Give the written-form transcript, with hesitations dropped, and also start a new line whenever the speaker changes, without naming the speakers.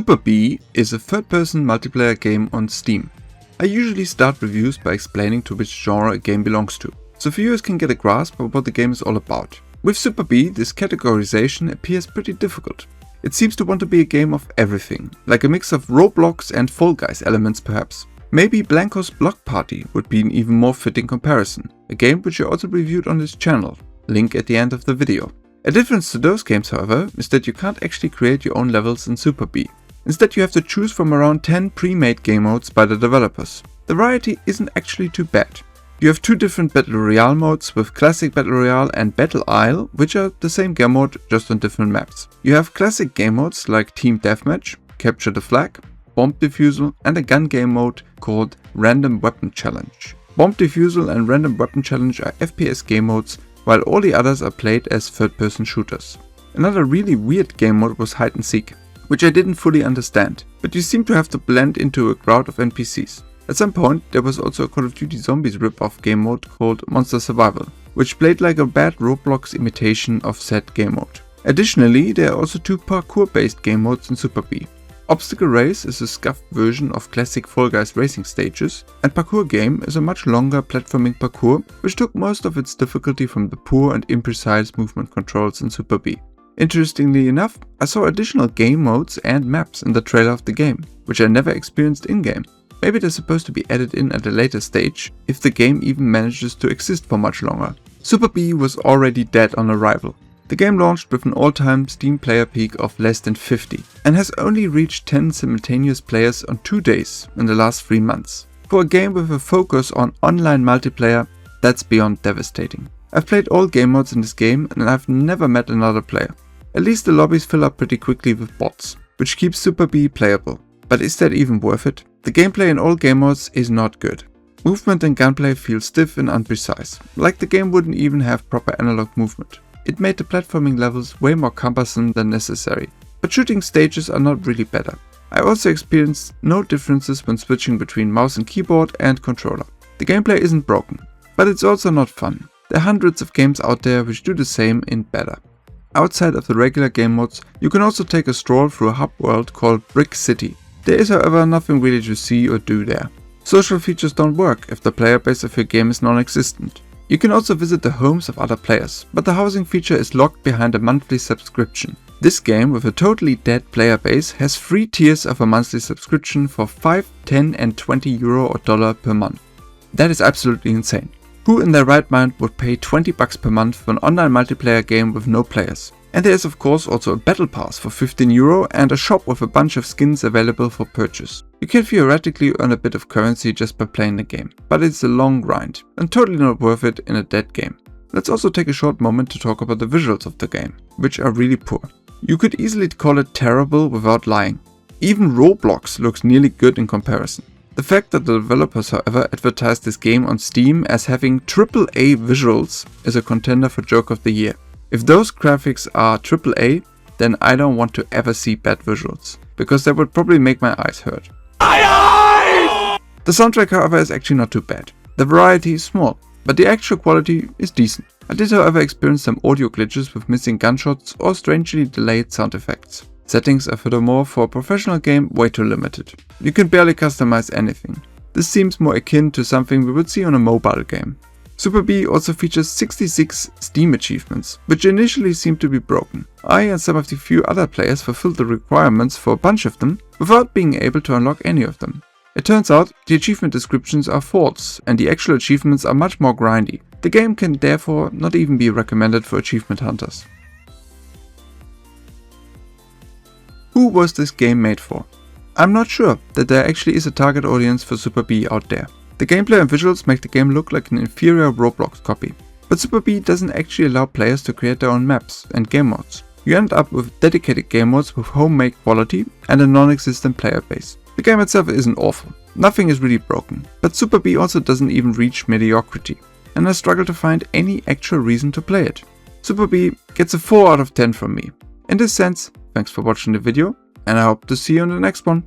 Super Bee is a third-person multiplayer game on Steam. I usually start reviews by explaining to which genre a game belongs to, so viewers can get a grasp of what the game is all about. With Super Bee, this categorization appears pretty difficult. It seems to want to be a game of everything, like a mix of Roblox and Fall Guys elements perhaps. Maybe Blankos Block Party would be an even more fitting comparison, a game which I also reviewed on this channel, link at the end of the video. A difference to those games, however, is that you can't actually create your own levels in Super Bee. Instead, you have to choose from around 10 pre-made game modes by the developers. The variety isn't actually too bad. You have two different Battle Royale modes with Classic Battle Royale and Battle Isle, which are the same game mode just on different maps. You have classic game modes like Team Deathmatch, Capture the Flag, Bomb Defusal, and a gun game mode called Random Weapon Challenge. Bomb Defusal and Random Weapon Challenge are FPS game modes, while all the others are played as third-person shooters. Another really weird game mode was Hide and Seek, which I didn't fully understand, but you seem to have to blend into a crowd of NPCs. At some point there was also a Call of Duty Zombies rip-off game mode called Monster Survival, which played like a bad Roblox imitation of said game mode. Additionally, there are also two parkour-based game modes in Super Bee. Obstacle Race is a scuffed version of classic Fall Guys racing stages, and Parkour Game is a much longer platforming parkour which took most of its difficulty from the poor and imprecise movement controls in Super Bee. Interestingly enough, I saw additional game modes and maps in the trailer of the game, which I never experienced in-game. Maybe they're supposed to be added in at a later stage, if the game even manages to exist for much longer. Super Bee was already dead on arrival. The game launched with an all-time Steam player peak of less than 50 and has only reached 10 simultaneous players on 2 days in the last 3 months. For a game with a focus on online multiplayer, that's beyond devastating. I've played all game modes in this game and I've never met another player. At least the lobbies fill up pretty quickly with bots, which keeps Super Bee playable. But is that even worth it? The gameplay in all game modes is not good. Movement and gunplay feel stiff and unprecise, like the game wouldn't even have proper analog movement. It made the platforming levels way more cumbersome than necessary, but shooting stages are not really better. I also experienced no differences when switching between mouse and keyboard and controller. The gameplay isn't broken, but it's also not fun. There are hundreds of games out there which do the same in better. Outside of the regular game modes, you can also take a stroll through a hub world called Brick City. There is, however, nothing really to see or do there. Social features don't work if the player base of your game is non-existent. You can also visit the homes of other players, but the housing feature is locked behind a monthly subscription. This game, with a totally dead player base, has 3 tiers of a monthly subscription for 5, 10 and 20 euro or dollar per month. That is absolutely insane. Who in their right mind would pay 20 bucks per month for an online multiplayer game with no players? And there is of course also a battle pass for 15 euro and a shop with a bunch of skins available for purchase. You can theoretically earn a bit of currency just by playing the game, but it's a long grind and totally not worth it in a dead game. Let's also take a short moment to talk about the visuals of the game, which are really poor. You could easily call it terrible without lying. Even Roblox looks nearly good in comparison. The fact that the developers, however, advertised this game on Steam as having AAA visuals is a contender for Joke of the Year. If those graphics are AAA, then I don't want to ever see bad visuals, because that would probably make my eyes hurt. The soundtrack, however, is actually not too bad. The variety is small, but the actual quality is decent. I did, however, experience some audio glitches with missing gunshots or strangely delayed sound effects. Settings are furthermore for a professional game way too limited. You can barely customize anything. This seems more akin to something we would see on a mobile game. Super Bee also features 66 Steam achievements, which initially seemed to be broken. I and some of the few other players fulfilled the requirements for a bunch of them without being able to unlock any of them. It turns out the achievement descriptions are false and the actual achievements are much more grindy. The game can therefore not even be recommended for achievement hunters. Who was this game made for? I'm not sure that there actually is a target audience for Super Bee out there. The gameplay and visuals make the game look like an inferior Roblox copy. But Super Bee doesn't actually allow players to create their own maps and game modes. You end up with dedicated game modes with homemade quality and a non-existent player base. The game itself isn't awful. Nothing is really broken. But Super Bee also doesn't even reach mediocrity. And I struggle to find any actual reason to play it. Super Bee gets a 4 out of 10 from me. In this sense, thanks for watching the video and I hope to see you in the next one.